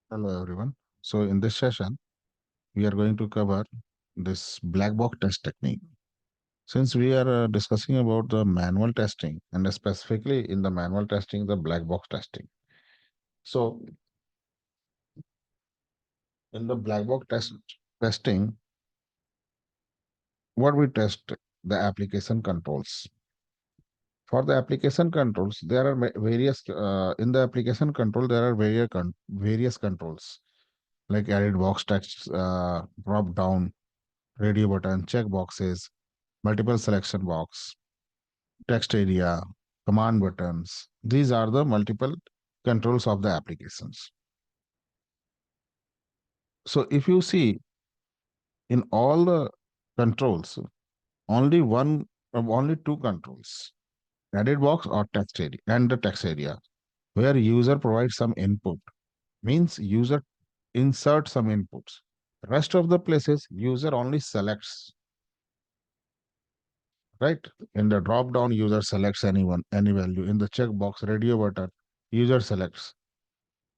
Hello, everyone. So, in this session, we are going to cover this black box test technique. Since we are discussing about the manual testing and specifically in the manual testing, the black box testing. So, in the black box testing, what we test the application controls. For the application controls, there are various in the application control there are various controls like added box text, drop down, radio button, check boxes, multiple selection box, text area, command buttons. These are the multiple controls of the applications. So if you see in all the controls, only only two controls, edit box or text area and the text area, where user provides some input, means user insert some inputs. Rest of the places, user only selects, right? In the drop down, user selects any value. In the checkbox, radio button, user selects.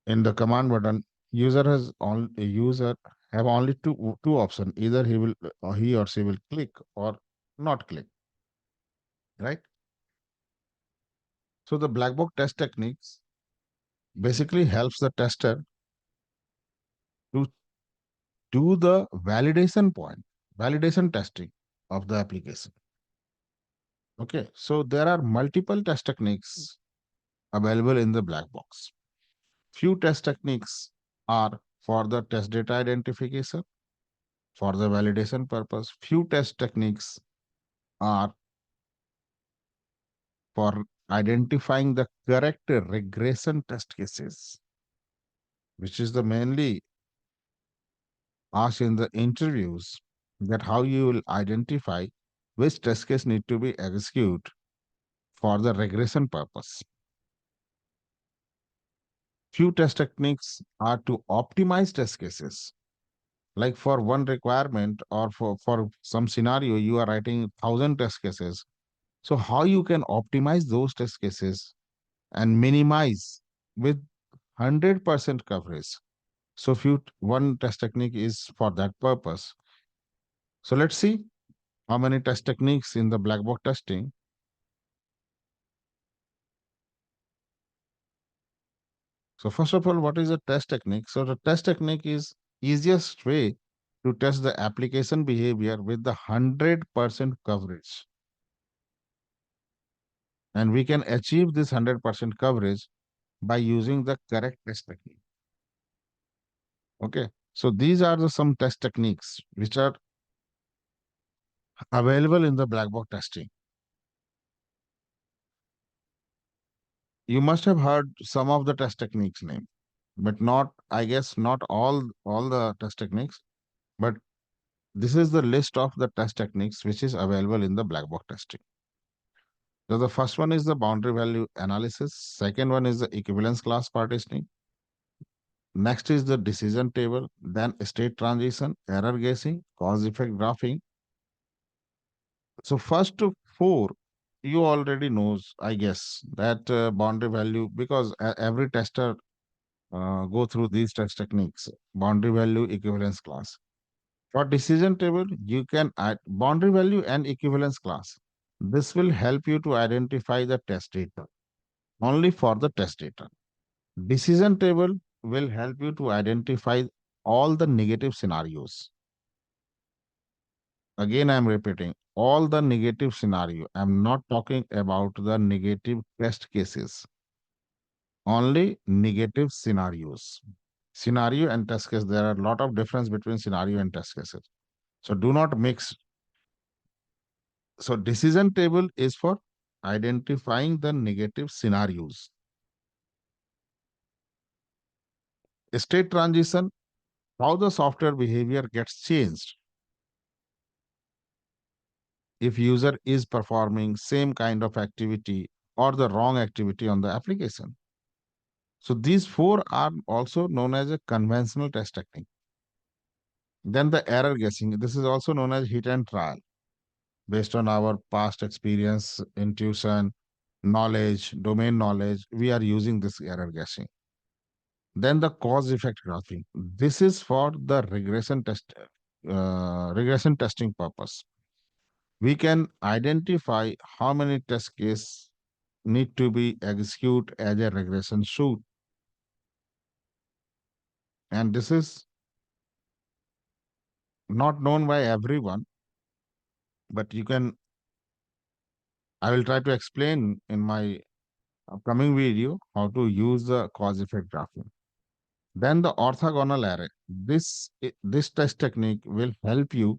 In the command button, user have only two options. Either he or she will click or not click, right? So the black box test techniques basically helps the tester to do the validation testing of the application. Okay, so there are multiple test techniques available in the black box. Few test techniques are for the test data identification, for the validation purpose. Few test techniques are for identifying the correct regression test cases, which is the mainly asked in the interviews, that how you will identify which test case need to be executed for the regression purpose. Few test techniques are to optimize test cases. Like for one requirement or for some scenario, you are writing 1,000 test cases. So how you can optimize those test cases and minimize with 100% coverage. So few one test technique is for that purpose. So let's see how many test techniques in the black box testing. So first of all, what is a test technique? So the test technique is easiest way to test the application behavior with the 100% coverage. And we can achieve this 100% coverage by using the correct test technique. Okay. So these are the some test techniques which are available in the black box testing. You must have heard some of the test techniques name, but not, I guess, not all the test techniques. But this is the list of the test techniques which is available in the black box testing. So the first one is the boundary value analysis. Second one is the equivalence class partitioning. Next is the decision table, then state transition, error guessing, cause effect graphing. So first to four, you already knows, I guess, that boundary value, because every tester go through these test techniques, boundary value, equivalence class. For decision table, you can add boundary value and equivalence class. This will help you to identify the test data, only for the test data. Decision table will help you to identify all the negative scenarios. Again, I'm repeating all the negative scenario. I'm not talking about the negative test cases, only negative scenarios. Scenario and test case, there are a lot of difference between scenario and test cases. So do not mix. So decision table is for identifying the negative scenarios. State transition, how the software behavior gets changed if user is performing same kind of activity or the wrong activity on the application. So these four are also known as a conventional test technique. Then the error guessing. This is also known as hit and trial. Based on our past experience, intuition, knowledge, domain knowledge, we are using this error guessing. Then the cause effect graphing. This is for the regression testing purpose. We can identify how many test cases need to be executed as a regression shoot. And this is not known by everyone, but I will try to explain in my upcoming video how to use the cause effect graphing. Then the orthogonal array. This test technique will help you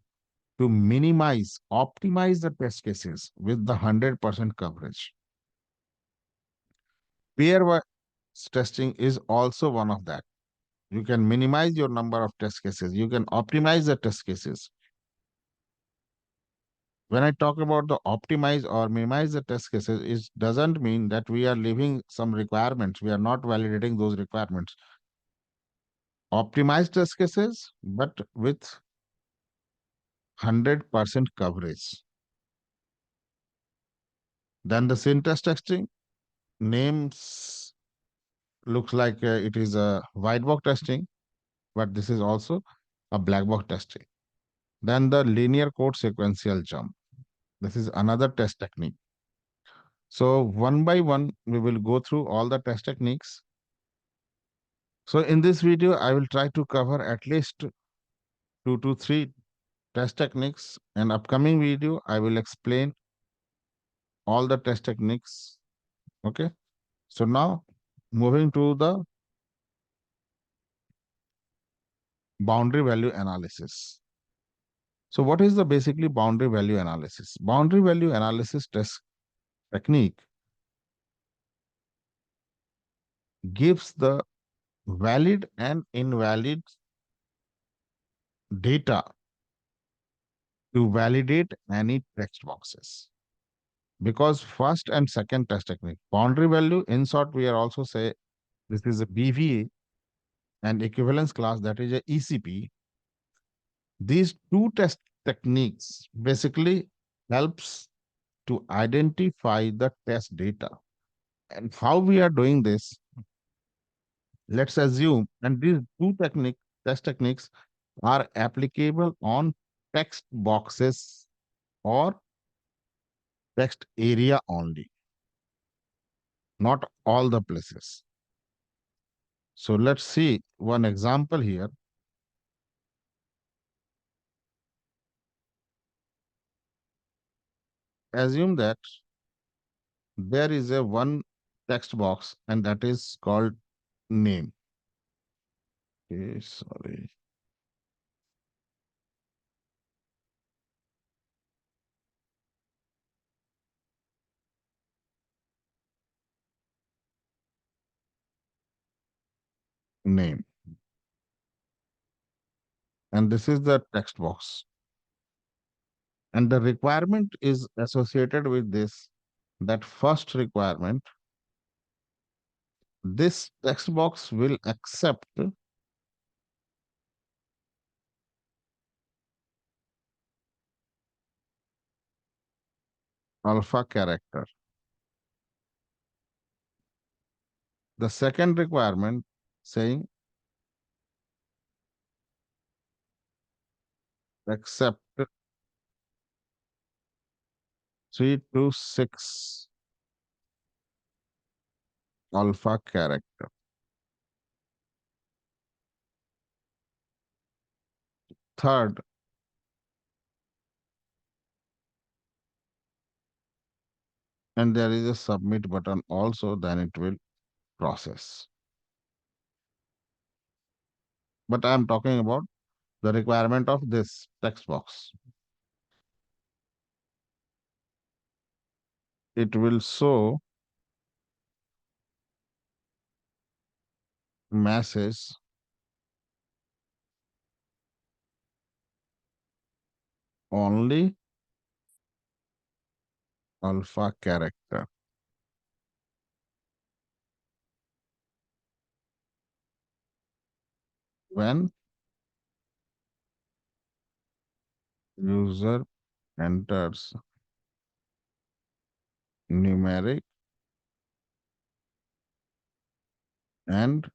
to optimize the test cases with the 100% coverage. Pairwise testing is also one of that. You can minimize your number of test cases. You can optimize the test cases. When I talk about the optimize or minimize the test cases, it doesn't mean that we are leaving some requirements. We are not validating those requirements. Optimize test cases, but with 100% coverage. Then the syntax testing names looks like it is a white box testing, but this is also a black box testing. Then the linear code sequential jump. This is another test technique. So one by one, we will go through all the test techniques. So in this video, I will try to cover at least 2 to 3 test techniques. In upcoming video, I will explain all the test techniques. Okay. So now moving to the boundary value analysis. So what is the basically boundary value analysis? Boundary value analysis test technique gives the valid and invalid data to validate any text boxes. Because first and second test technique, boundary value, in short, we are also say this is a BVA and equivalence class, that is a ECP. These two test techniques basically helps to identify the test data. And how we are doing this, let's assume, and these test techniques are applicable on text boxes or text area only, not all the places. So let's see one example here. Assume that there is a one text box and that is called name. Okay, sorry, name. And this is the text box. And the requirement is associated with this, that first requirement, this text box will accept alpha character. The second requirement saying accept 3 to 6 alpha character. Third, and there is a submit button also, then it will process. But I am talking about the requirement of this text box. It will show message only alpha character. When user enters numeric and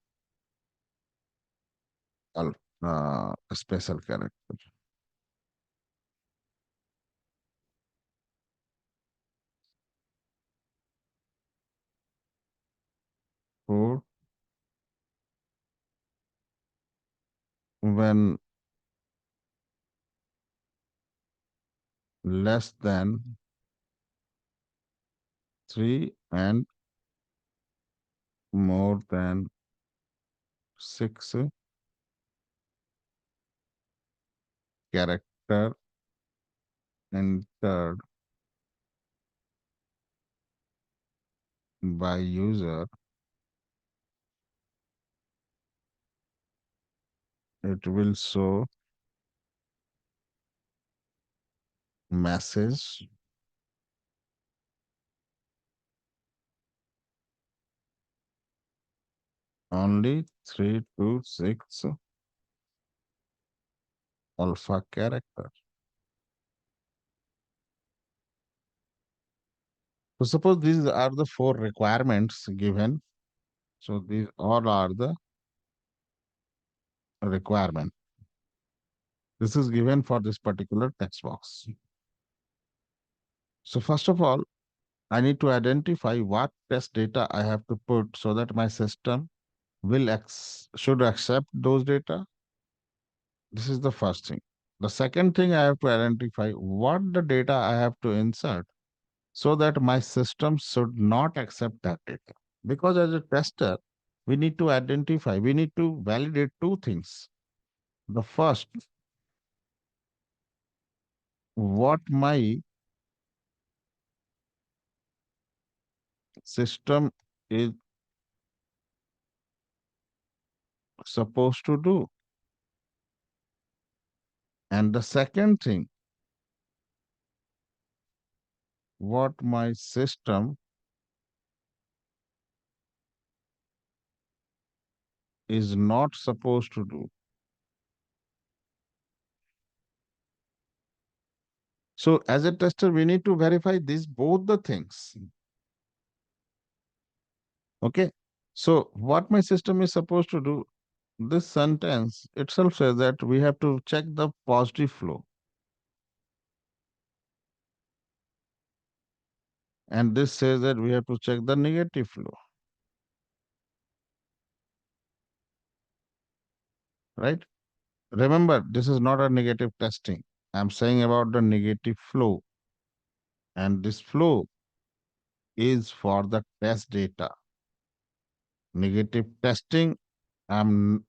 special character. 4 when less than 3 and more than 6 character entered by user, it will show message only 3 to 6 alpha character. So suppose these are the 4 requirements given. So these all are the requirement. This is given for this particular text box. So first of all, I need to identify what test data I have to put so that my system should accept those data. This is the first thing. The second thing, I have to identify what the data I have to insert so that my system should not accept that data. Because as a tester, we need to validate two things. The first, what my system is supposed to do. And the second thing, what my system is not supposed to do. So as a tester, we need to verify these both the things. Okay. So what my system is supposed to do, this sentence itself says that we have to check the positive flow. And this says that we have to check the negative flow, right? Remember, this is not a negative testing. I'm saying about the negative flow. And this flow is for the test data. Negative testing, I'm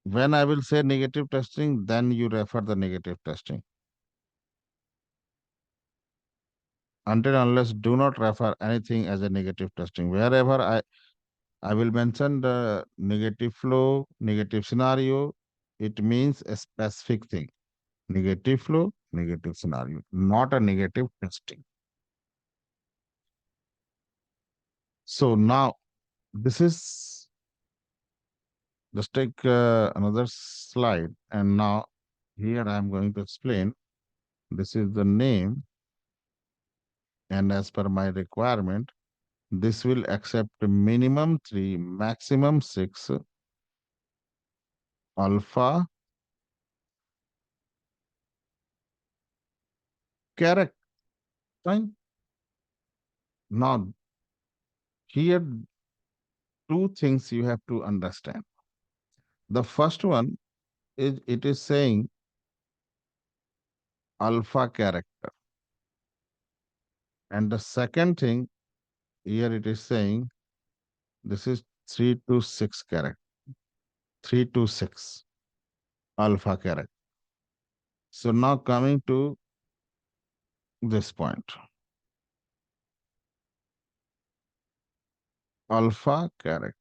when I will say negative testing, then you refer the negative testing. Until unless do not refer anything as a negative testing. Wherever I will mention the negative flow, negative scenario, it means a specific thing. Negative flow, negative scenario, not a negative testing. So now this is, just take another slide, and now here I am going to explain. This is the name, and as per my requirement, this will accept minimum 3, maximum 6 alpha character. Fine. Now, here two things you have to understand. The first one is it is saying alpha character. And the second thing here it is saying this is 3 to 6 character. 3 to 6 alpha character. So now coming to this point. Alpha character.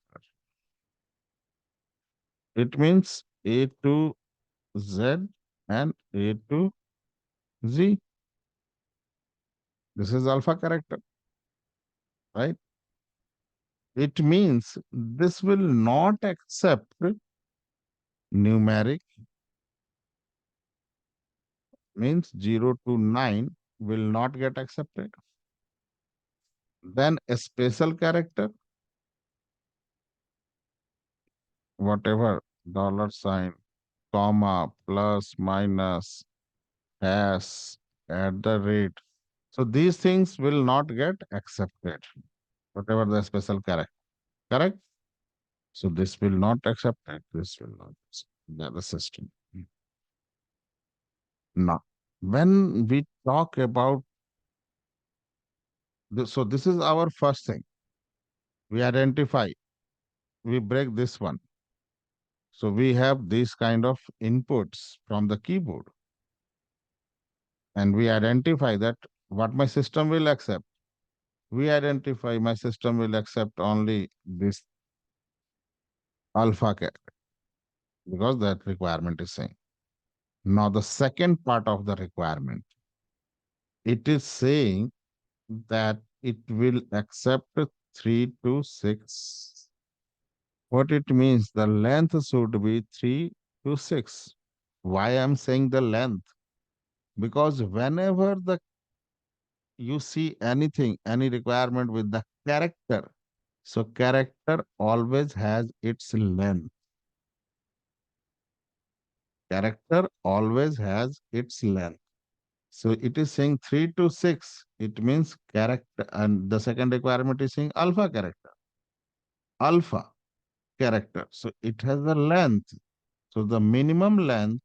It means A to Z and A to Z. This is alpha character, right? It means this will not accept numeric, means 0 to 9 will not get accepted. Then a special character, whatever dollar sign, comma, plus, minus, hash, at the rate. So these things will not get accepted, whatever the special character. Correct? So this will not accept it. This will not accept the system. Now, when we talk about this, so this is our first thing. We identify, we break this one. So we have these kind of inputs from the keyboard, and we identify that what my system will accept. We identify my system will accept only this alpha because that requirement is saying. Now the second part of the requirement, it is saying that it will accept 3 to 6. What it means, the length should be 3 to 6. Why I'm saying the length? Because whenever the you see anything, any requirement with the character, so character always has its length. Character always has its length. So it is saying 3 to 6. It means character, and the second requirement is saying alpha character. Alpha character. So it has a length. So the minimum length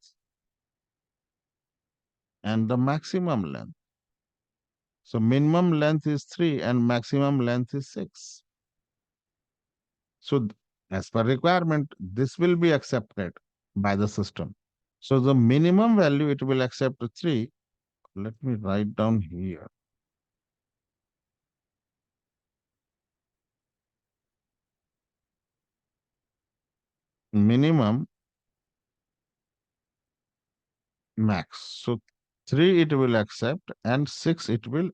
and the maximum length. So minimum length is 3 and maximum length is 6. So as per requirement, this will be accepted by the system. So the minimum value it will accept 3. Let me write down here. Minimum, max. So 3 it will accept and 6 it will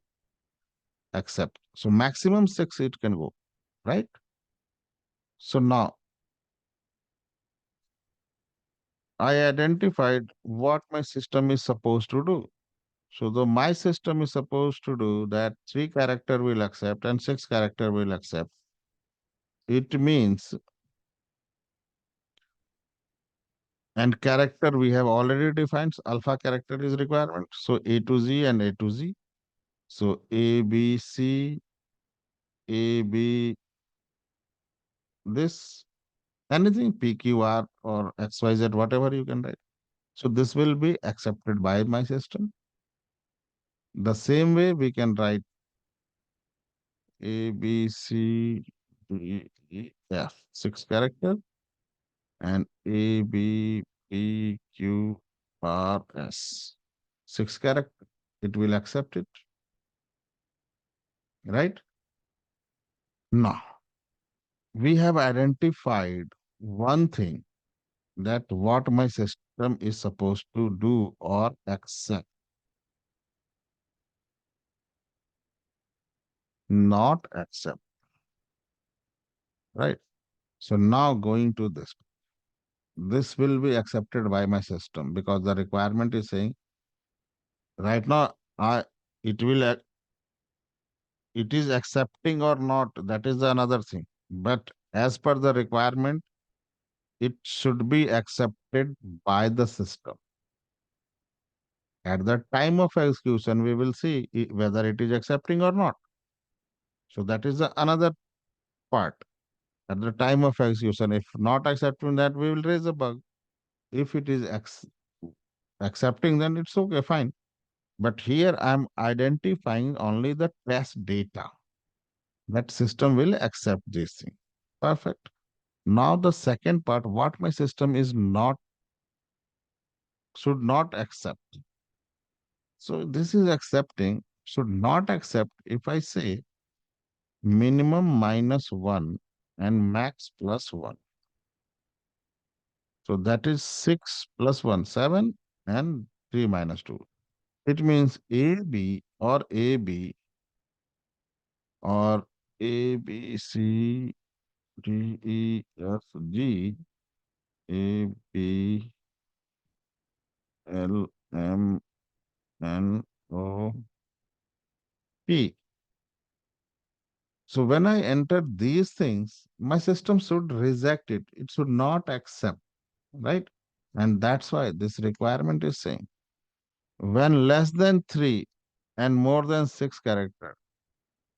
accept. So maximum 6 it can go, right? So now I identified what my system is supposed to do. So the my system is supposed to do that 3 character will accept and 6 character will accept. It means, and character we have already defined, alpha character is requirement. So A to Z and A to Z. So A, B, C, A, B, this, anything P, Q, R or X, Y, Z, whatever you can write. So this will be accepted by my system. The same way we can write A, B, C, D, E, F, 6 character, and A, B, P, Q, R, S, 6 character. It will accept it, right? Now, we have identified one thing, that what my system is supposed to do or accept, not accept, right? So now going to this will be accepted by my system because the requirement is saying right now I it will it is accepting or not, that is another thing. But as per the requirement, it should be accepted by the system. At the time of execution, we will see whether it is accepting or not. So that is another part. At the time of execution, if not accepting that, we will raise a bug. If it is accepting, then it's okay, fine. But here I'm identifying only the test data. That system will accept this thing. Perfect. Now the second part, what my system is not, should not accept. So this is accepting, should not accept if I say minimum minus 1 and max plus 1. So that is 6 plus 1, 7 and 3 minus 2. It means AB or AB or A, B, C, D, E, F, G, A, B, L, M, N, O, P. So when I enter these things, my system should reject it. It should not accept. right? And that's why this requirement is saying when less than 3 and more than 6 characters,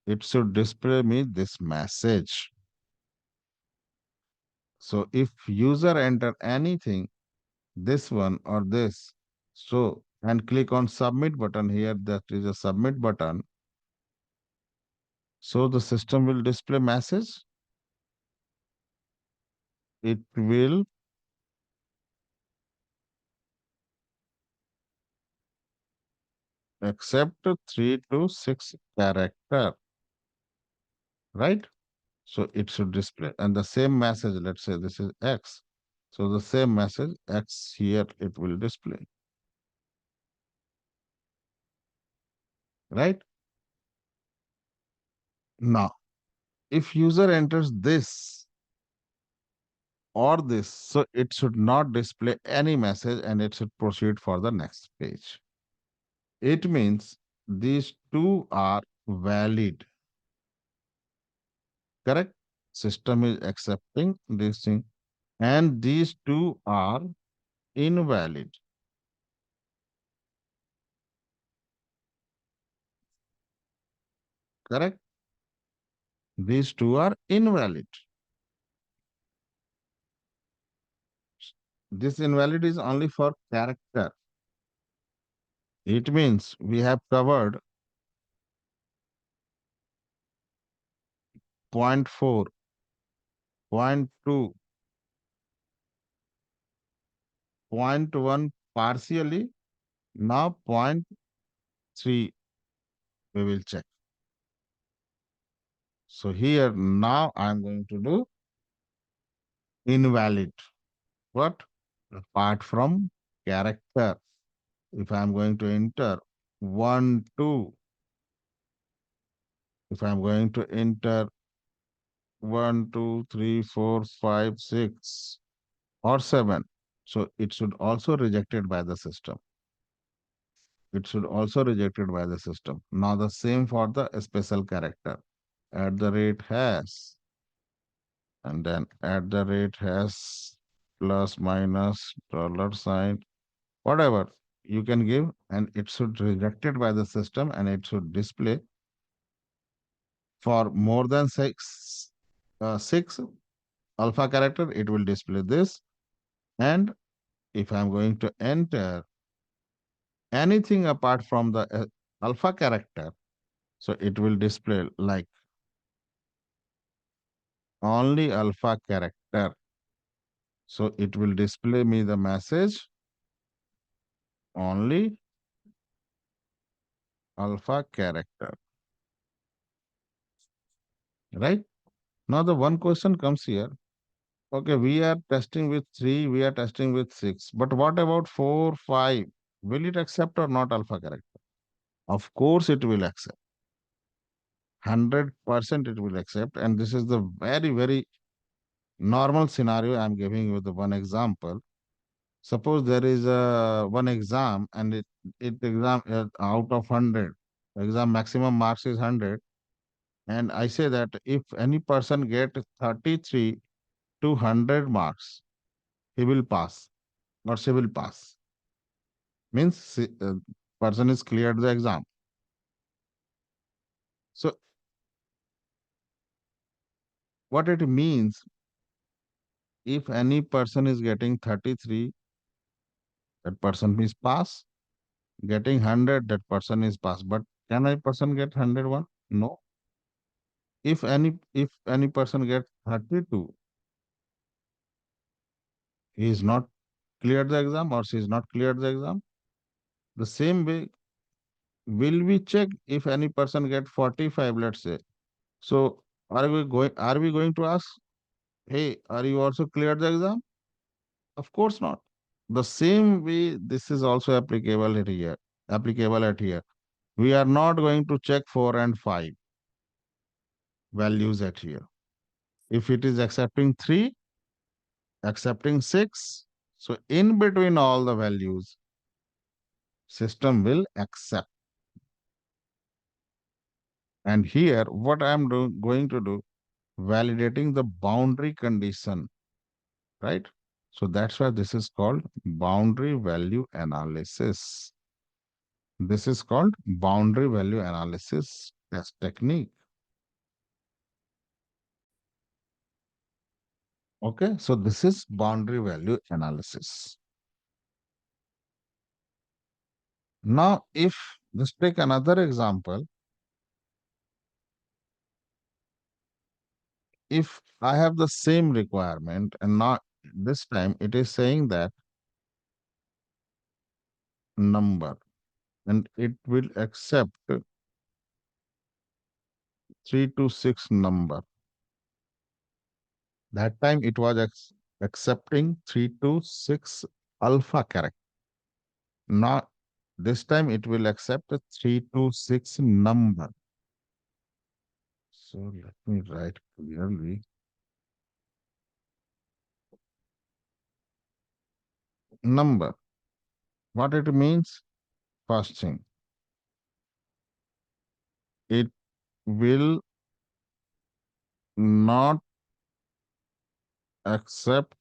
it should display me this message. So if user enter anything, this one or this, so and click on submit button here, that is a submit button. So the system will display message. It will accept 3 to 6 character, right? So it should display. And the same message, let's say this is X. So the same message X here it will display, right? Now, if user enters this or this, so it should not display any message and it should proceed for the next page. It means these two are valid, correct? System is accepting this thing, and these two are invalid, correct? These two are invalid. This invalid is only for character. It means we have covered point 4, point 2, point 1 partially. Now point 3 we will check. So here now I am going to do invalid. What? Apart from character. If I am going to enter 1, 2, if I am going to enter 1, 2, 3, 4, 5, 6, or 7, so it should also rejected by the system. It should also rejected by the system. Now the same for the special character. At the rate has, and then at the rate has plus minus dollar sign, whatever you can give, and it should rejected by the system and it should display for more than 6 alpha character, it will display this. And if I'm going to enter anything apart from the alpha character, so it will display like only alpha character. So it will display me the message only alpha character, right? Now the one question comes here. Okay, we are testing with 3, we are testing with 6, but what about 4, 5? Will it accept or not alpha character? Of course it will accept. 100% it will accept. And this is the very, very normal scenario. I'm giving you the one example. Suppose there is a one exam and it exam out of 100, exam maximum marks is 100. And I say that if any person get 33 to 100 marks, he will pass or she will pass. Means person is cleared the exam. So what it means, if any person is getting 33, that person is pass. Getting 100, that person is pass. But can a person get 101? No. If any person get 32, he is not cleared the exam or she is not cleared the exam. The same way, will we check if any person get 45, let's say. So are we going to ask, hey, are you also cleared the exam? Of course not. The same way this is also applicable at here. We are not going to check 4 and 5 values at here. If it is accepting 3, accepting 6, so in between all the values, system will accept. And here, what I am going to do, validating the boundary condition, right? So that's why this is called boundary value analysis. This is called boundary value analysis test technique. Okay, so this is boundary value analysis. Now, if let's take another example. If I have the same requirement and not this time it is saying that number and it will accept 3 to 6 number. That time it was accepting 3 to 6 alpha character. Now this time it will accept a 3 to 6 number. So let me write clearly. Number. What it means? First thing, it will not accept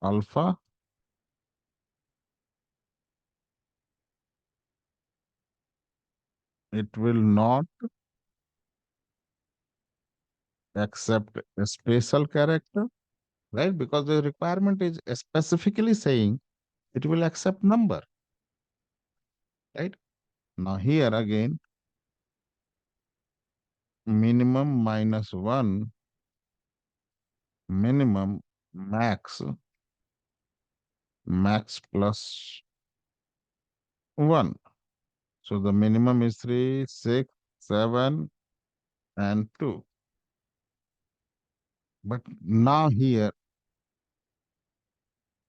alpha. It will not accept a special character, right? Because the requirement is specifically saying it will accept number, right? Now here again, minimum minus 1, minimum max, max plus 1. So the minimum is 3, 6, 7, and 2. But now here,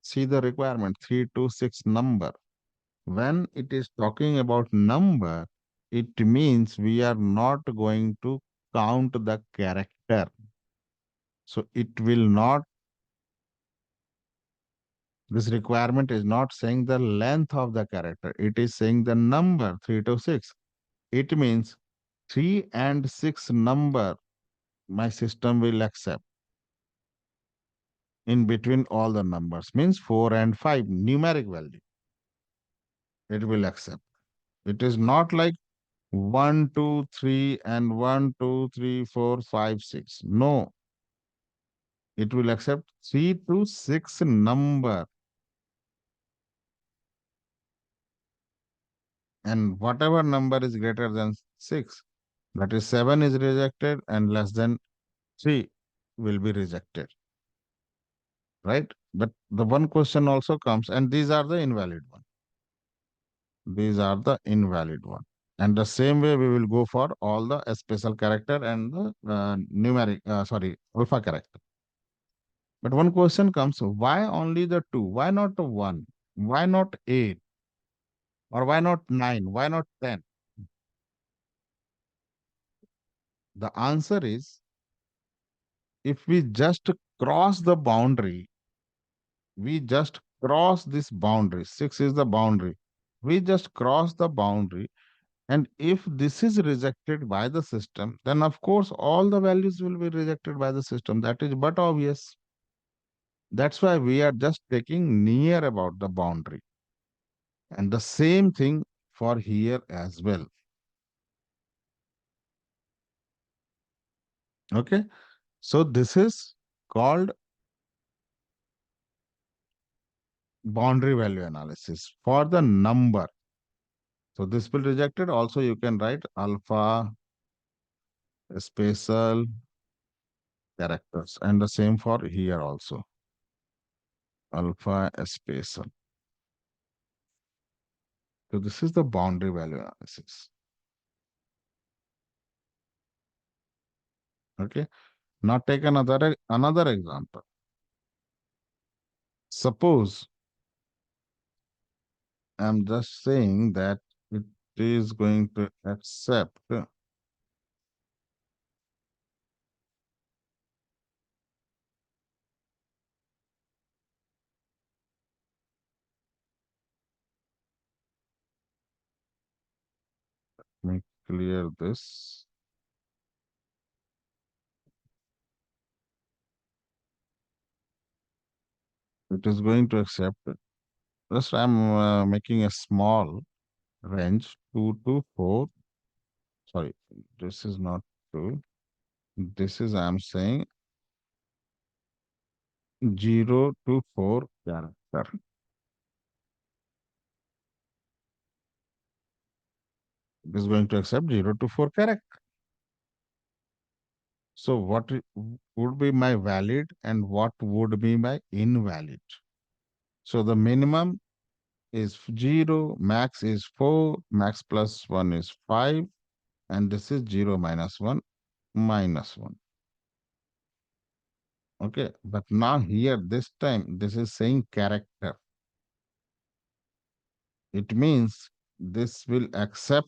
see the requirement 3 to 6 number. When it is talking about number, it means we are not going to count the character. So it will not, this requirement is not saying the length of the character. It is saying the number 3 to 6. It means 3 and 6 number my system will accept. In between all the numbers means 4 and 5 numeric value. It will accept. It is not like 1, 2, 3 and 1, 2, 3, 4, 5, 6. No, it will accept 3 to 6 number. And whatever number is greater than 6, that is 7 is rejected and less than 3 will be rejected. Right? But the one question also comes, and these are the invalid one. These are the invalid one. And the same way we will go for all the special character and the alpha character. But one question comes, why only the 2? Why not the 1? Why not 8? Or why not 9? Why not 10? The answer is, if we just cross the boundary, we just cross this boundary. 6 is the boundary. We just cross the boundary. And if this is rejected by the system, then of course all the values will be rejected by the system. That is but obvious. That's why we are just taking near about the boundary. And the same thing for here as well. Okay. So this is called boundary value analysis for the number. So this will rejected. Also, you can write alpha special characters, and the same for here also. Alpha special. So this is the boundary value analysis. Okay. Now take another example. Suppose I'm just saying that it is going to accept me clear this. it is going to accept. Just I'm making a small range 2 to 4. Sorry, this is not 2. This is I'm saying 0 to 4 character. It is going to accept 0 to 4 character. So what would be my valid and what would be my invalid? So the minimum is 0, max is 4, max plus 1 is 5, and this is 0 minus 1 minus 1. Okay, but now here this time this is saying character. It means this will accept.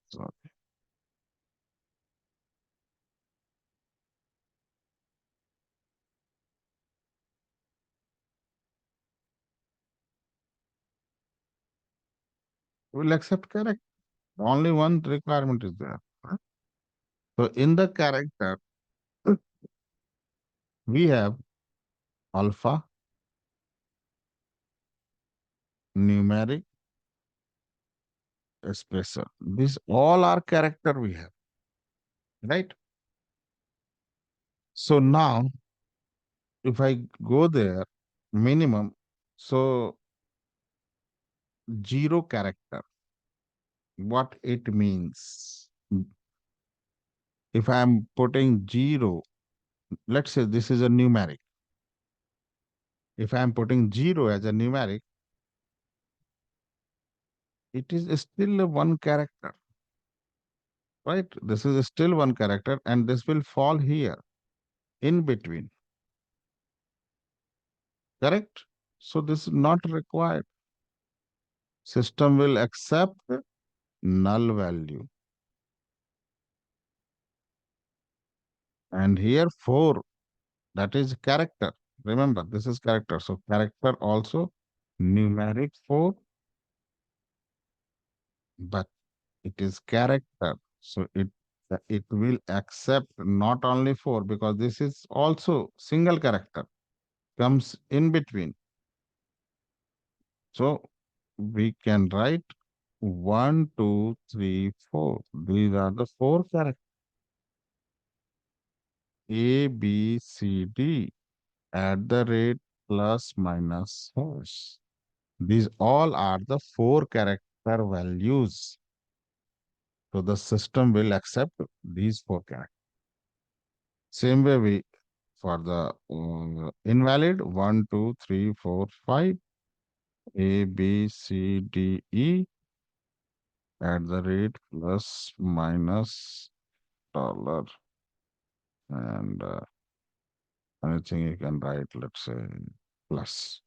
So will accept character. Only one requirement is there. Huh? So in the character, we have alpha, numeric, spacer. These all are character we have, right? So now, if I go there, minimum, so 0 character, what it means? If I am putting 0, let's say this is a numeric. If I am putting 0 as a numeric, it is still a one character, right? This is still one character and this will fall here in between, correct? So this is not required. System will accept null value. And here 4, that is character. Remember, this is character. So character also numeric 4, but it is character. So it will accept not only 4 because this is also single character comes in between. So we can write 1, 2, 3, 4. These are the 4 characters. A, B, C, D at the rate plus minus hash. These all are the 4 character values. So the system will accept these 4 characters. Same way we for the invalid 1, 2, 3, 4, 5. A, B, C, D, E at the rate plus minus dollar and anything you can write, let's say plus.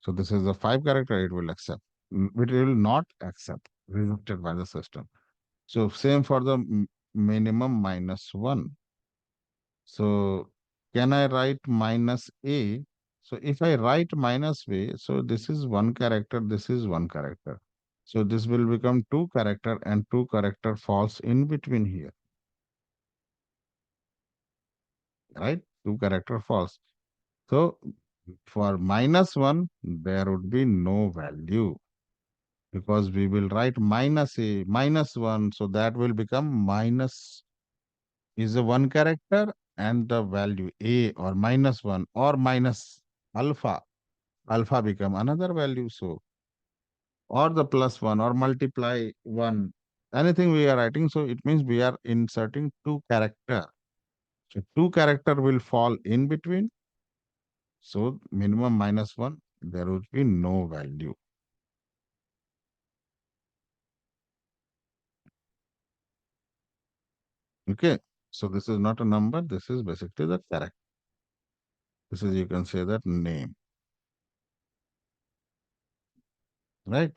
So this is the 5 character it will accept. It will not accept, rejected by the system. So same for the minimum minus 1. So can I write minus A? So if I write minus A, so this is one character, this is one character. So this will become 2 character and 2 character falls in between here, right? 2 character falls. So for minus 1, there would be no value because we will write minus A, minus 1. So that will become minus is a one character and the value A or minus 1 or minus alpha. Alpha become another value. So or the plus 1 or multiply 1. Anything we are writing. So it means we are inserting 2 character. So 2 character will fall in between. So minimum minus 1, there would be no value. Okay. So this is not a number. This is basically the character. This is, you can say that name, right?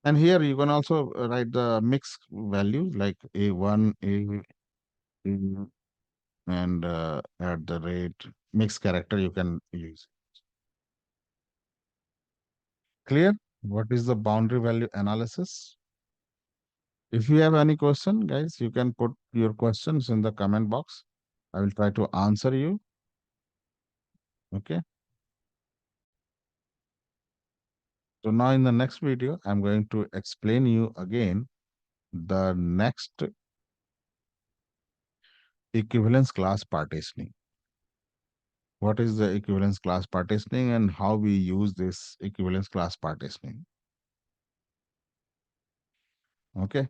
And here you can also write the mixed values like A1, A2, and at the rate mixed character you can use. Clear? What is the boundary value analysis? If you have any question, guys, you can put your questions in the comment box. I will try to answer you. Okay. So now in the next video, I'm going to explain you again the next equivalence class partitioning. What is the equivalence class partitioning and how we use this equivalence class partitioning? Okay.